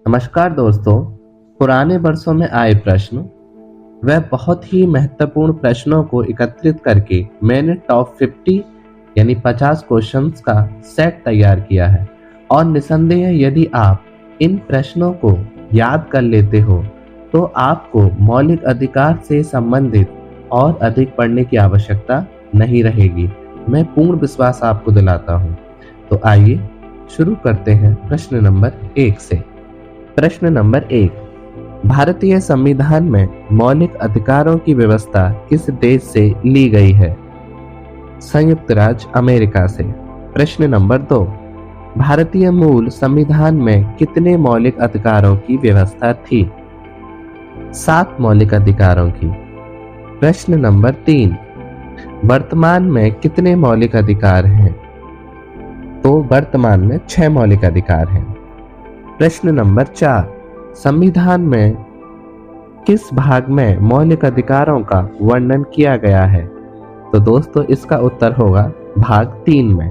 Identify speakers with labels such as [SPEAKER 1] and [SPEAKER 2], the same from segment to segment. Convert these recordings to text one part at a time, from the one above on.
[SPEAKER 1] नमस्कार दोस्तों। पुराने वर्षों में आए प्रश्न वह बहुत ही महत्वपूर्ण प्रश्नों को एकत्रित करके मैंने टॉप 50 यानी 50 क्वेश्चंस का सेट तैयार किया है। और निसंदेह यदि आप इन प्रश्नों को याद कर लेते हो तो आपको मौलिक अधिकार से संबंधित और अधिक पढ़ने की आवश्यकता नहीं रहेगी। मैं पूर्ण विश्वास आपको दिलाता हूँ। तो आइए शुरू करते हैं प्रश्न नंबर 1 से। प्रश्न नंबर 1, भारतीय संविधान में मौलिक अधिकारों की व्यवस्था किस देश से ली गई है? संयुक्त राज्य अमेरिका से। प्रश्न नंबर 2, भारतीय मूल संविधान में कितने मौलिक अधिकारों की व्यवस्था थी? 7 मौलिक अधिकारों की। प्रश्न नंबर 3, वर्तमान में कितने मौलिक अधिकार हैं? तो वर्तमान में 6 मौलिक अधिकार हैं। प्रश्न नंबर 4, संविधान में किस भाग में मौलिक अधिकारों का वर्णन किया गया है? तो दोस्तों इसका उत्तर होगा भाग 3 में।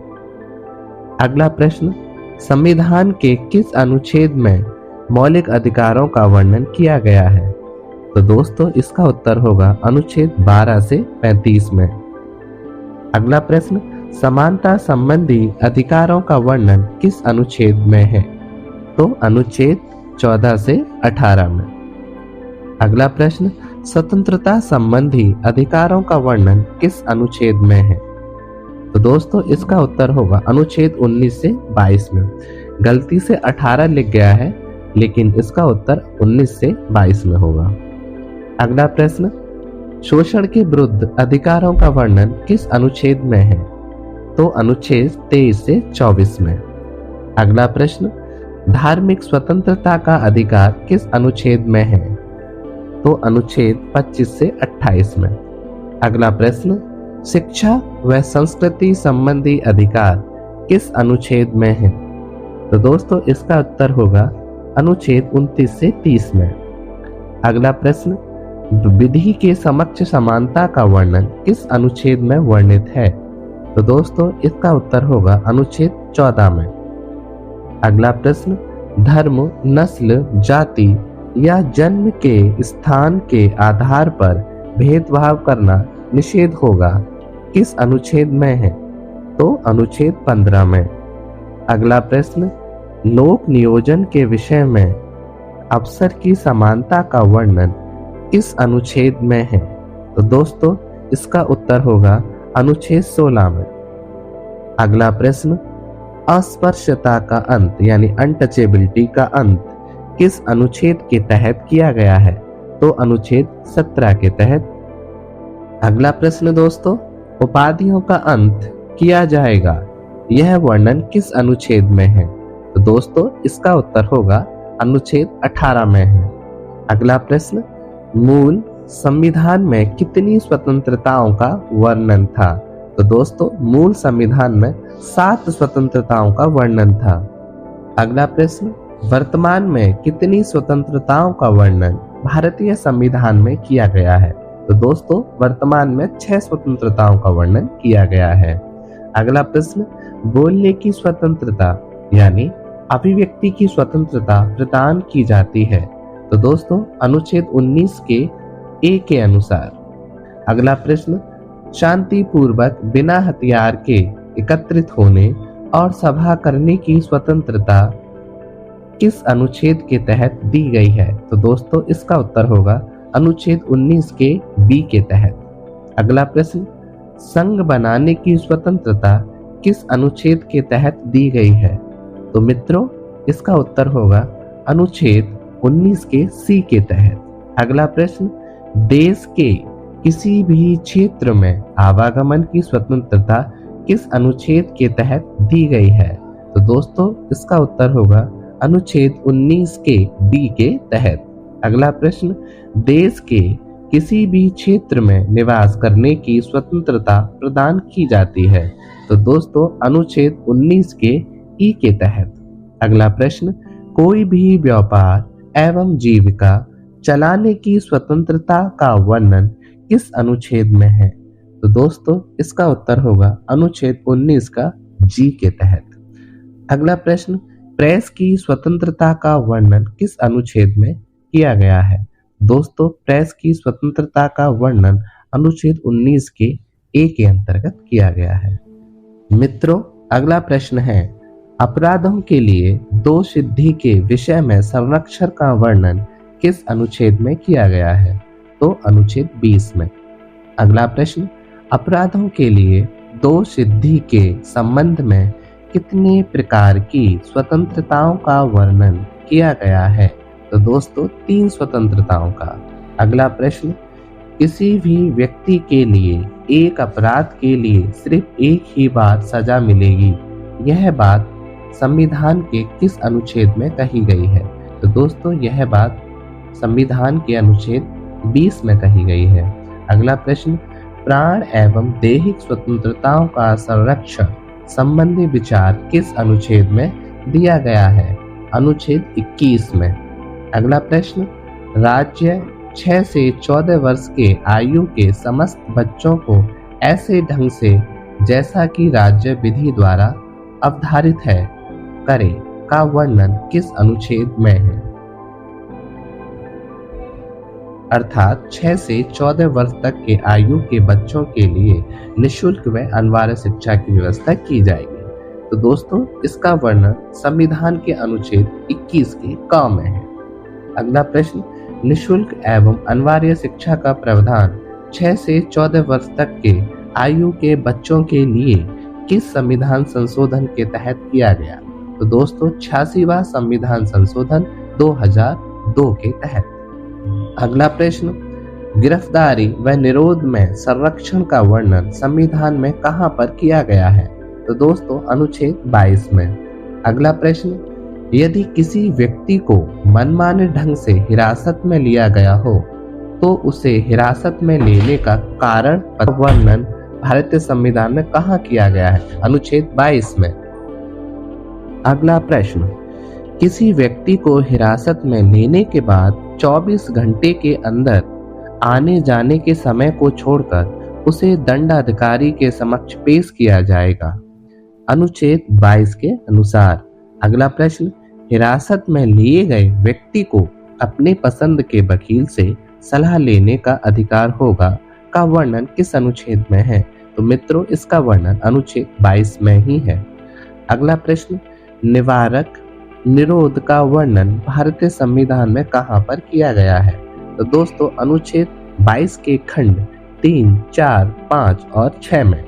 [SPEAKER 1] अगला प्रश्न, संविधान के किस अनुच्छेद में मौलिक अधिकारों का वर्णन किया गया है? तो दोस्तों इसका उत्तर होगा अनुच्छेद 12 से 35 में। अगला प्रश्न, समानता संबंधी अधिकारों का वर्णन किस अनुच्छेद में है? तो अनुच्छेद 14 से 18 में। अगला प्रश्न, स्वतंत्रता संबंधी अधिकारों का वर्णन किस अनुच्छेद में है? तो दोस्तों इसका उत्तर होगा अनुच्छेद 19 से 22 में। गलती से 18 लिख गया है लेकिन इसका उत्तर 19 से 22 में होगा। अगला प्रश्न, शोषण के विरुद्ध अधिकारों का वर्णन किस अनुच्छेद में है? तो अनुच्छेद 23 से 24 में। अगला प्रश्न, धार्मिक स्वतंत्रता का अधिकार किस अनुच्छेद में है? तो अनुच्छेद 25 से 28 में। अगला प्रश्न, शिक्षा व संस्कृति संबंधी अधिकार किस अनुच्छेद में है? तो दोस्तों इसका उत्तर होगा अनुच्छेद 29 से 30 में। अगला प्रश्न, विधि के समक्ष समानता का वर्णन किस अनुच्छेद में वर्णित है? तो दोस्तों इसका उत्तर होगा अनुच्छेद 14 में। अगला प्रश्न, धर्म, नस्ल, जाति या जन्म के स्थान के आधार पर भेदभाव करना निषेध होगा किस अनुच्छेद में है? तो अनुच्छेद 15 में। अगला प्रश्न, लोक नियोजन के विषय में अवसर की समानता का वर्णन किस अनुच्छेद में है? तो दोस्तों इसका उत्तर होगा अनुच्छेद 16 में। अगला प्रश्न, अस्पृश्यता का अंत यानी अनटचेबिलिटी का अंत किस अनुच्छेद के तहत किया गया है? तो अनुच्छेद 17 के तहत। अगला प्रश्न दोस्तों, उपाधियों का अंत किया जाएगा यह वर्णन किस अनुच्छेद में है? तो दोस्तों इसका उत्तर होगा अनुच्छेद 18 में है। अगला प्रश्न, मूल संविधान में कितनी स्वतंत्रताओं का वर्णन था? तो दोस्तों मूल संविधान में 7 स्वतंत्रताओं का वर्णन था। अगला प्रश्न, वर्तमान में कितनी स्वतंत्रताओं का वर्णन भारतीय संविधान में किया गया है? तो दोस्तों वर्तमान में 6 स्वतंत्रताओं का वर्णन किया गया है। अगला प्रश्न, बोलने की स्वतंत्रता यानी अभिव्यक्ति की स्वतंत्रता प्रदान की जाती है? तो दोस्तों अनुच्छेद 19 के ए के अनुसार। अगला प्रश्न, शांतिपूर्वक बिना हथियार के एकत्रित होने और सभा करने की स्वतंत्रता किस अनुच्छेद के तहत दी गई है? तो दोस्तों इसका उत्तर होगा अनुच्छेद 19 के बी के तहत। अगला प्रश्न, संघ बनाने की स्वतंत्रता किस अनुच्छेद के तहत दी गई है? तो मित्रों इसका उत्तर होगा अनुच्छेद 19 के सी के तहत। अगला प्रश्न, देश के किसी भी क्षेत्र में आवागमन की स्वतंत्रता किस अनुच्छेद के तहत दी गई है? तो दोस्तों इसका उत्तर होगा अनुच्छेद 19 के डी के तहत। अगला प्रश्न, देश के किसी भी क्षेत्र में निवास करने की स्वतंत्रता प्रदान की जाती है? तो दोस्तों अनुच्छेद 19 के ई के तहत। अगला प्रश्न, कोई भी व्यापार एवं जीविका चलाने की स्वतंत्रता का वर्णन किस अनुच्छेद में है? तो दोस्तों इसका उत्तर होगा अनुच्छेद 19 का जी के तहत। अगला प्रश्न, प्रेस की स्वतंत्रता का वर्णन किस अनुच्छेद में किया गया है? दोस्तों, प्रेस की स्वतंत्रता का वर्णन अनुच्छेद 19 के ए के अंतर्गत किया गया है। मित्रों, अगला प्रश्न है, अपराधों के लिए दोष सिद्धि के विषय में संरक्षण का वर्णन किस अनुच्छेद में किया गया है? तो अनुच्छेद 20 में। अगला प्रश्न, अपराधों के लिए दोष सिद्धि के संबंध में कितने प्रकार की स्वतंत्रताओं का वर्णन किया गया है? तो दोस्तों, 3 स्वतंत्रताओं का। अगला प्रश्न, किसी भी व्यक्ति के लिए एक अपराध के लिए सिर्फ एक ही बार सजा मिलेगी, यह बात संविधान के किस अनुच्छेद में कही गई है? तो दोस्तों, यह बात संविधान के अनुच्छेद 20 में कही गई है। अगला प्रश्न, प्राण एवं दैहिक स्वतंत्रताओं का संरक्षण संबंधी विचार किस अनुच्छेद में दिया गया है? अनुच्छेद 21 में। अगला प्रश्न, राज्य 6 से 14 वर्ष के आयु के समस्त बच्चों को ऐसे ढंग से जैसा कि राज्य विधि द्वारा अवधारित है करे का वर्णन किस अनुच्छेद में है? अर्थात 6 से 14 वर्ष तक के आयु के बच्चों के लिए निःशुल्क व अनिवार्य शिक्षा की व्यवस्था की जाएगी। तो दोस्तों, इसका वर्णन संविधान के अनुच्छेद 21 के क में है। अगला प्रश्न, निःशुल्क एवं अनिवार्य शिक्षा का प्रावधान 6 से 14 वर्ष तक के आयु के बच्चों के लिए किस संविधान संशोधन के तहत किया गया? तो दोस्तों, 86वां संविधान संशोधन 2002 के तहत। अगला प्रश्न, गिरफ्तारी व निरोध में संरक्षण का वर्णन संविधान में कहां पर किया गया है? तो दोस्तों, अनुच्छेद 22 में। अगला प्रश्न, यदि किसी व्यक्ति को मनमाने ढंग से हिरासत में लिया गया हो तो उसे हिरासत में लेने का कारण वर्णन भारतीय संविधान में कहां किया गया है? अनुच्छेद 22 में। अगला प्रश्न, किसी व्यक्ति को हिरासत में लेने के बाद 24 घंटे के अंदर आने जाने के समय को छोड़कर उसे दंडाधिकारी के समक्ष पेश किया जाएगा, अनुच्छेद 22 के अनुसार। अगला प्रश्न, हिरासत में लिए गए व्यक्ति को अपने पसंद के वकील से सलाह लेने का अधिकार होगा का वर्णन किस अनुच्छेद में है? तो मित्रों, इसका वर्णन अनुच्छेद 22 में ही है। अगला प्रश्न, निवारक निरोध का वर्णन भारतीय संविधान में कहां पर किया गया है? तो दोस्तों, अनुच्छेद 22 के खंड 3, 4, 5 और 6 में।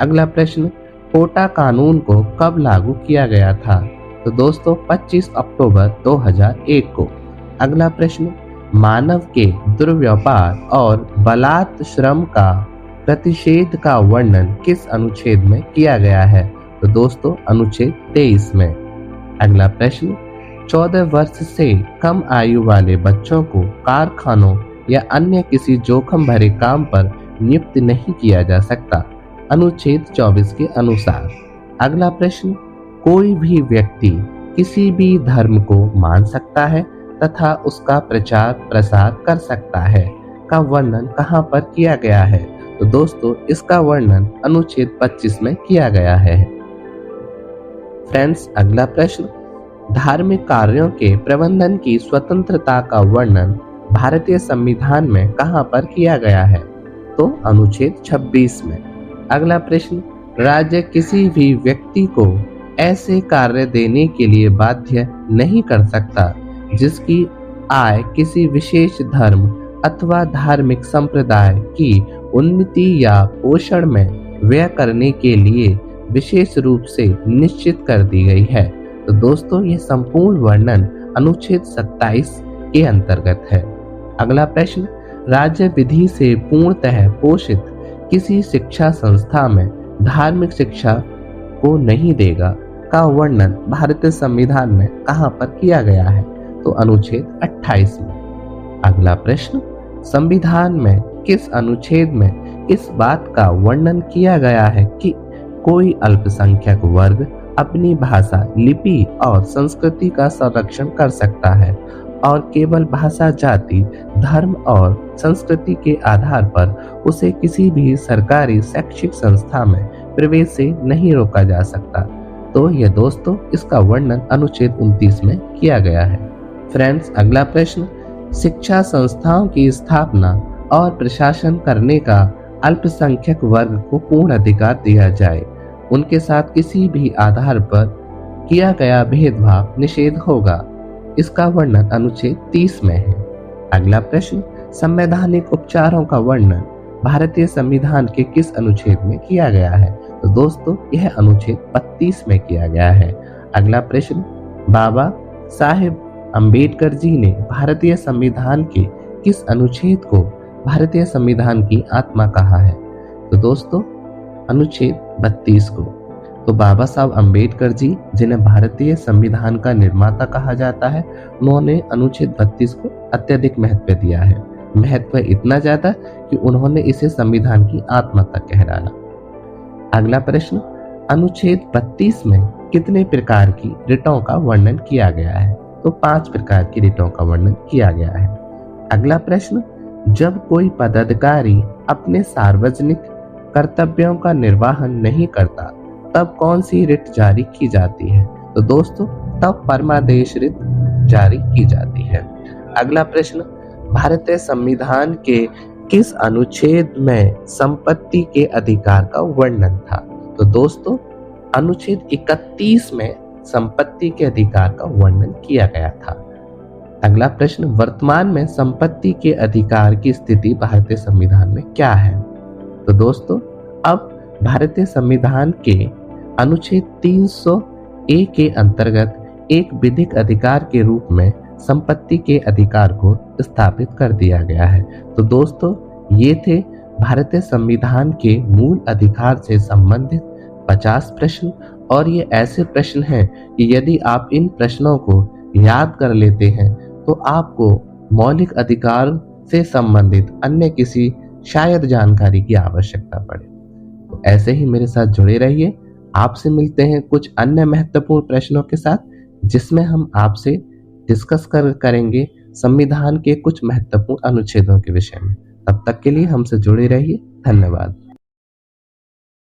[SPEAKER 1] अगला प्रश्न, कोटा कानून को कब लागू किया गया था? तो दोस्तों, 25 अक्टूबर 2001 को। अगला प्रश्न, मानव के दुर्व्यापार और बलात् श्रम का प्रतिषेध का वर्णन किस अनुच्छेद में किया गया है? तो दोस्तों, अनुच्छेद 23 में। अगला प्रश्न, 14 वर्ष से कम आयु वाले बच्चों को कारखानों या अन्य किसी जोखिम भरे काम पर नियुक्त नहीं किया जा सकता, अनुच्छेद 24 के अनुसार। अगला प्रश्न, कोई भी व्यक्ति किसी भी धर्म को मान सकता है तथा उसका प्रचार प्रसार कर सकता है का वर्णन कहां पर किया गया है? तो दोस्तों, इसका वर्णन अनुच्छेद 25 में किया गया है। फ्रेंड्स, अगला प्रश्न, धार्मिक कार्यों के प्रबंधन की स्वतंत्रता का वर्णन भारतीय संविधान में कहां पर किया गया है? तो अनुच्छेद 26 में। अगला प्रश्न, राज्य किसी भी व्यक्ति को ऐसे कार्य देने के लिए बाध्य नहीं कर सकता जिसकी आय किसी विशेष धर्म अथवा धार्मिक संप्रदाय की उन्नति या पोषण में व्यय करने के लिए विशेष रूप से निश्चित कर दी गई है। तो दोस्तों, यह संपूर्ण वर्णन अनुच्छेद 27 के अंतर्गत है। अगला प्रश्न, राज्य विधि से पूर्णतः पोषित किसी शिक्षा संस्था में धार्मिक शिक्षा को नहीं देगा का वर्णन भारतीय संविधान में कहां पर किया गया है? तो अनुच्छेद 28 में। अगला प्रश्न, संविधान में किस अनुच्छेद में इस बात का वर्णन किया गया है कि कोई अल्पसंख्यक वर्ग अपनी भाषा, लिपि और संस्कृति का संरक्षण कर सकता है और केवल भाषा, जाति, धर्म और संस्कृति के आधार पर उसे किसी भी सरकारी शैक्षिक संस्था में प्रवेश से नहीं रोका जा सकता, तो ये दोस्तों इसका वर्णन अनुच्छेद 29 में किया गया है। फ्रेंड्स, अगला प्रश्न, शिक्षा संस्थाओं की स्थापना और प्रशासन करने का अल्पसंख्यक वर्ग को पूर्ण अधिकार दिया जाए, उनके साथ किसी भी आधार पर किया गया भेदभाव निषेध होगा। इसका वर्णन अनुच्छेद 30 में है। अगला प्रश्न, संवैधानिक उपचारों का वर्णन भारतीय संविधान के किस अनुच्छेद में किया गया है? तो दोस्तों यह अनुच्छेद 32 में किया गया है। अगला प्रश्न, बाबा साहेब अम्बेडकर जी ने भारतीय संविधान के किस अनुच्छेद को भारतीय संविधान की आत्मा कहा है? तो दोस्तों अनुच्छेद 32 को। तो बाबा साहब अम्बेडकर जी, जिन्हें भारतीय संविधान का निर्माता कहा जाता है, उन्होंने अनुच्छेद 32 को अत्यधिक महत्व दिया है। महत्व इतना ज्यादा कि उन्होंने इसे संविधान की आत्मा तक कह डाला। अगला प्रश्न, अनुच्छेद 32 में कितने प्रकार की रिटों का वर्णन किया गया है? तो 5 प्रकार की रिटों का वर्णन किया गया है। अगला प्रश्न, जब कोई पदाधिकारी अपने सार्वजनिक कर्तव्यों का निर्वहन नहीं करता तब कौन सी रिट जारी की जाती है? तो दोस्तों तब परमादेश रिट जारी की जाती है। अगला प्रश्न, भारतीय संविधान के किस अनुच्छेद में संपत्ति के अधिकार का वर्णन था? तो दोस्तों अनुच्छेद 31 में संपत्ति के अधिकार का वर्णन किया गया था। अगला प्रश्न, वर्तमान में संपत्ति के अधिकार की स्थिति भारतीय संविधान में क्या है? तो दोस्तों अब भारतीय संविधान के अनुच्छेद 300A के अंतर्गत एक विधिक अधिकार के रूप में संपत्ति के अधिकार को स्थापित कर दिया गया है। तो दोस्तों ये थे भारतीय संविधान के मूल अधिकार से संबंधित 50 प्रश्न, और ये ऐसे प्रश्न हैं कि यदि आप इन प्रश्नों को याद कर लेते हैं तो आपको मौलिक अधिकार से संबंधित अन्य किसी शायद जानकारी की आवश्यकता पड़े। तो ऐसे ही मेरे साथ जुड़े रहिए। आपसे मिलते हैं कुछ अन्य महत्वपूर्ण प्रश्नों के साथ, जिसमें हम आपसे डिस्कस करेंगे संविधान के कुछ महत्वपूर्ण अनुच्छेदों के विषय में। तब तक के लिए हमसे जुड़े रहिए। धन्यवाद।